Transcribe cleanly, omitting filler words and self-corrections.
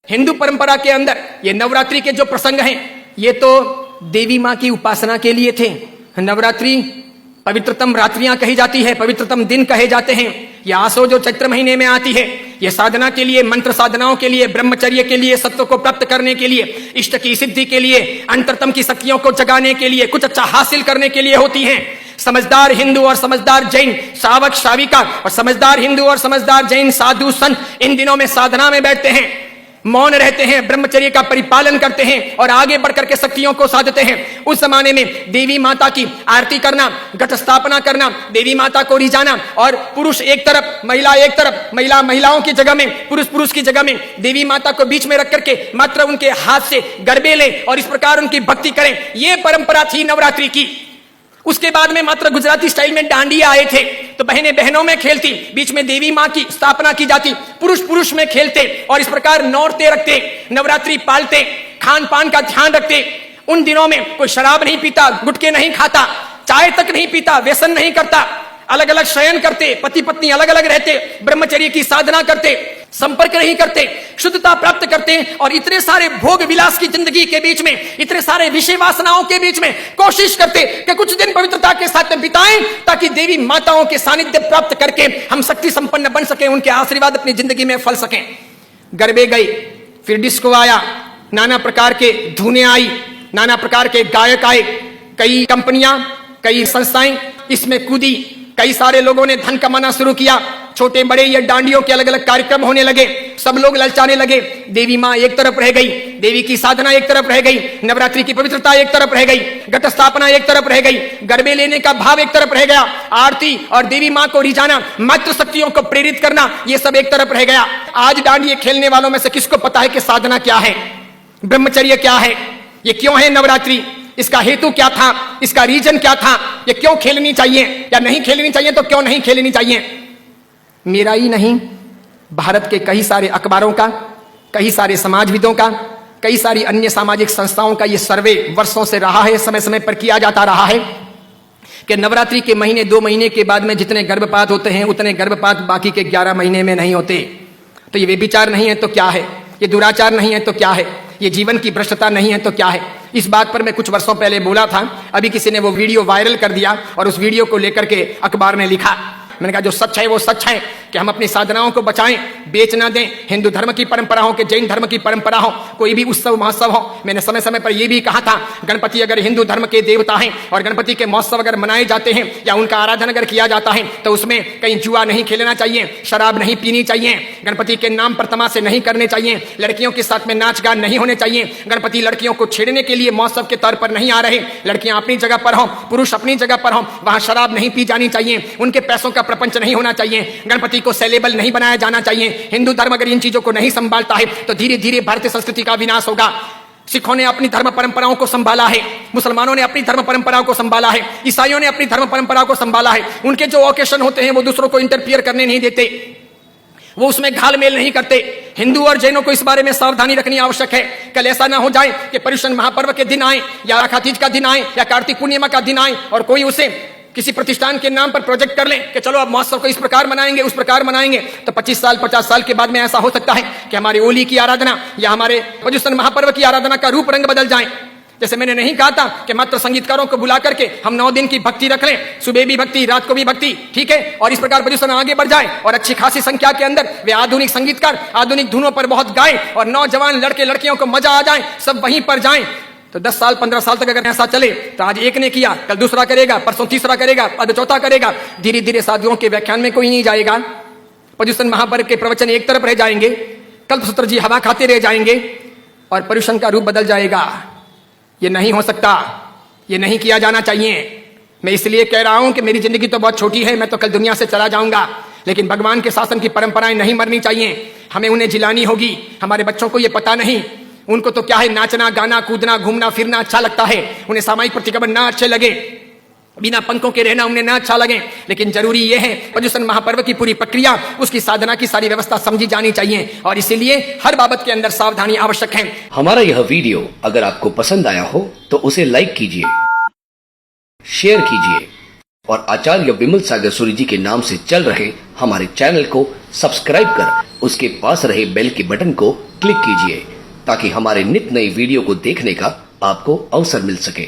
हिंदू परंपरा के अंदर ये नवरात्रि के जो प्रसंग हैं, ये तो देवी मां की उपासना के लिए थे। नवरात्रि पवित्रतम रात्रियां कही जाती है, पवित्रतम दिन कहे जाते हैं। ये आसो जो चैत्र महीने में आती है, ये साधना के लिए, मंत्र साधनाओं के लिए, ब्रह्मचर्य के लिए, सत्व को प्राप्त करने के लिए, इष्ट की सिद्धि के लिए, अंतरतम की शक्तियों को जगाने के लिए, कुछ अच्छा हासिल करने के लिए होती हैं। समझदार हिंदू और समझदार जैन श्रावक श्राविका और समझदार हिंदू और समझदार जैन साधु संत इन दिनों में साधना में बैठते हैं, मौन रहते हैं, ब्रह्मचर्य का परिपालन करते हैं और आगे बढ़कर के शक्तियों को साधते हैं। उस जमाने में देवी माता की आरती करना, घट स्थापना करना, देवी माता को रिझाना और पुरुष एक तरफ, महिला एक तरफ, महिलाओं की जगह में, पुरुष की जगह में, देवी माता को बीच में रख करके मात्र उनके हाथ से गरबे लें और इस प्रकार उनकी भक्ति करें, यह परंपरा थी नवरात्रि की। उसके बाद में मात्र गुजराती स्टाइल में डांडिया आए थे, तो बहनें बहनों में खेलती, बीच में देवी मां की स्थापना की जाती, पुरुष में खेलते और इस प्रकार नौरते रखते, नवरात्रि पालते, खान पान का ध्यान रखते। उन दिनों में कोई शराब नहीं पीता, गुटखे नहीं खाता, चाय तक नहीं पीता, व्यसन नहीं करता, अलग अलग शयन करते, पति पत्नी अलग अलग रहते, ब्रह्मचर्य की साधना करते, संपर्क नहीं करते, शुद्धता प्राप्त करते और इतने सारे भोग विलास की जिंदगी के बीच में, इतने सारे विषय वासनाओं के बीच में कोशिश करते कि कुछ दिन पवित्रता के साथ में बिताएं, ताकि देवी माताओं के सानिध्य प्राप्त करके हम शक्ति संपन्न बन सके, उनके आशीर्वाद अपनी जिंदगी में फल सकें। गरबे गए, फिर डिस्को आया, नाना प्रकार के धुनें आई, नाना प्रकार के गायक आए, कई कंपनियां, कई संस्थाएं इसमें कूदी, कई सारे लोगों ने धन कमाना शुरू किया, छोटे बड़े ये डांडियों के अलग अलग कार्यक्रम होने लगे, सब लोग ललचाने लगे। देवी मां एक तरफ रह गई, देवी की साधना एक तरफ रह गई, नवरात्रि की पवित्रता एक तरफ रह गई, घट स्थापना एक तरफ रह गई, गरबे लेने का भाव एक तरफ रह गया, आरती और देवी मां को रिझाना, मातृ शक्तियों को प्रेरित करना, ये सब एक तरफ रह गया। आज डांडिये खेलने वालों में से किसको पता है कि साधना क्या है, ब्रह्मचर्य क्या है, ये क्यों है नवरात्रि, इसका हेतु क्या था, इसका रीजन क्या था, ये क्यों खेलनी चाहिए या नहीं खेलनी चाहिए, तो क्यों नहीं खेलनी चाहिए। मेरा ही नहीं, भारत के कई सारे अखबारों का, कई सारे समाजविदों का, कई सारी अन्य सामाजिक संस्थाओं का यह सर्वे वर्षों से रहा है, समय समय पर किया जाता रहा है कि नवरात्रि के महीने 2 महीने के बाद में जितने गर्भपात होते हैं, उतने गर्भपात बाकी के 11 महीने में नहीं होते। तो ये व्यभिचार नहीं है तो क्या है, ये दुराचार नहीं है तो क्या है, ये जीवन की भ्रष्टता नहीं है तो क्या है। इस बात पर मैं कुछ वर्षों पहले बोला था, अभी किसी ने वो वीडियो वायरल कर दिया और उस वीडियो को लेकर के अखबार ने लिखा। मैंने कहा जो सच है वो सच है कि हम अपनी साधनाओं को बचाएं, बेच ना दें। हिंदू धर्म की परंपरा हो कि जैन धर्म की परंपरा हो, कोई भी उत्सव महोत्सव हो, मैंने समय समय पर यह भी कहा था, गणपति अगर हिंदू धर्म के देवता हैं और गणपति के महोत्सव अगर मनाए जाते हैं या उनका आराधन अगर किया जाता है तो उसमें कहीं जुआ नहीं खेलना चाहिए, शराब नहीं पीनी चाहिए, गणपति के नाम पर तमाशे नहीं करने चाहिए, लड़कियों के साथ में नाच गान नहीं होने चाहिए, गणपति लड़कियों को छेड़ने के लिए महोत्सव के तौर पर नहीं आ रहे, लड़कियां अपनी जगह पर हो, पुरुष अपनी जगह पर हो, वहां शराब नहीं पी जानी चाहिए, उनके पैसों का प्रपंच नहीं होना चाहिए, गणपति को सेलेबल नहीं बनाया जाना चाहिए। हिंदू धर्म अगर इन चीजों को नहीं संभालता है तो धीरे धीरे भारतीय संस्कृति का विनाश होगा। सिखों ने अपनी धर्म परंपराओं को संभाला है, मुसलमानों ने अपनी धर्म परंपराओं को संभाला है, ईसाइयों ने अपनी धर्म परंपराओं को संभाला है। उनके जो ओकेशन होते हैं वो दूसरों को इंटरफियर करने नहीं देते, वो उसमें घालमेल नहीं करते। हिंदू और जैनों को इस बारे में सावधानी रखनी आवश्यक है। कल ऐसा ना हो जाए कि पर्युषण महापर्व के दिन आए या आखा तीज का दिन आए या कार्तिक पूर्णिमा का दिन आए और कोई उसे किसी प्रतिष्ठान के नाम पर प्रोजेक्ट कर ले कि चलो अब महोत्सव को इस प्रकार मनाएंगे, उस प्रकार मनाएंगे, तो 25 साल 50 साल के बाद में ऐसा हो सकता है कि हमारी होली की आराधना या हमारे पर्युषण महापर्व की आराधना का रूप रंग बदल जाए। जैसे मैंने नहीं कहा था कि मात्र संगीतकारों को बुला करके हम 9 दिन की भक्ति रख लें, सुबह भी भक्ति, रात को भी भक्ति, ठीक है, और इस प्रकार पर्युषण आगे बढ़ जाए और अच्छी खासी संख्या के अंदर वे आधुनिक संगीतकार आधुनिक धुनों पर बहुत गाएं और नौजवान लड़के लड़कियों को मजा आ जाए, सब वहीं पर जाएं। तो 10 साल 15 साल तक अगर ऐसा चले तो आज एक ने किया, कल दूसरा करेगा, परसों तीसरा करेगा, अब चौथा करेगा, धीरे धीरे साधुओं के व्याख्यान में कोई नहीं जाएगा, पर्युषण महापर्व के प्रवचन एक तरफ रह जाएंगे, कल्पसूत्र जी हवा खाते रह जाएंगे और पर्युषण का रूप बदल जाएगा। ये नहीं हो सकता, ये नहीं किया जाना चाहिए। मैं इसलिए कह रहा हूं कि मेरी जिंदगी तो बहुत छोटी है, मैं तो कल दुनिया से चला जाऊंगा, लेकिन भगवान के शासन की परंपराएं नहीं मरनी चाहिए, हमें उन्हें जिलानी होगी। हमारे बच्चों को ये पता नहीं, उनको तो क्या है, नाचना गाना कूदना घूमना फिरना अच्छा लगता है, उन्हें सामाजिक प्रतिक्रमण ना अच्छे लगे, बिना पंखों के रहना उन्हें ना अच्छा लगे, लेकिन जरूरी यह है पर्युषण महापर्व की पूरी प्रक्रिया, उसकी साधना की सारी व्यवस्था समझी जानी चाहिए और इसीलिए हर बाबत के अंदर सावधानी आवश्यक है। हमारा यह वीडियो अगर आपको पसंद आया हो तो उसे लाइक कीजिए, शेयर कीजिए और आचार्य विमल सागर सूरी जी के नाम से चल रहे हमारे चैनल को सब्सक्राइब कर उसके पास रहे बेल के बटन को क्लिक कीजिए ताकि हमारे नित नए वीडियो को देखने का आपको अवसर मिल सके।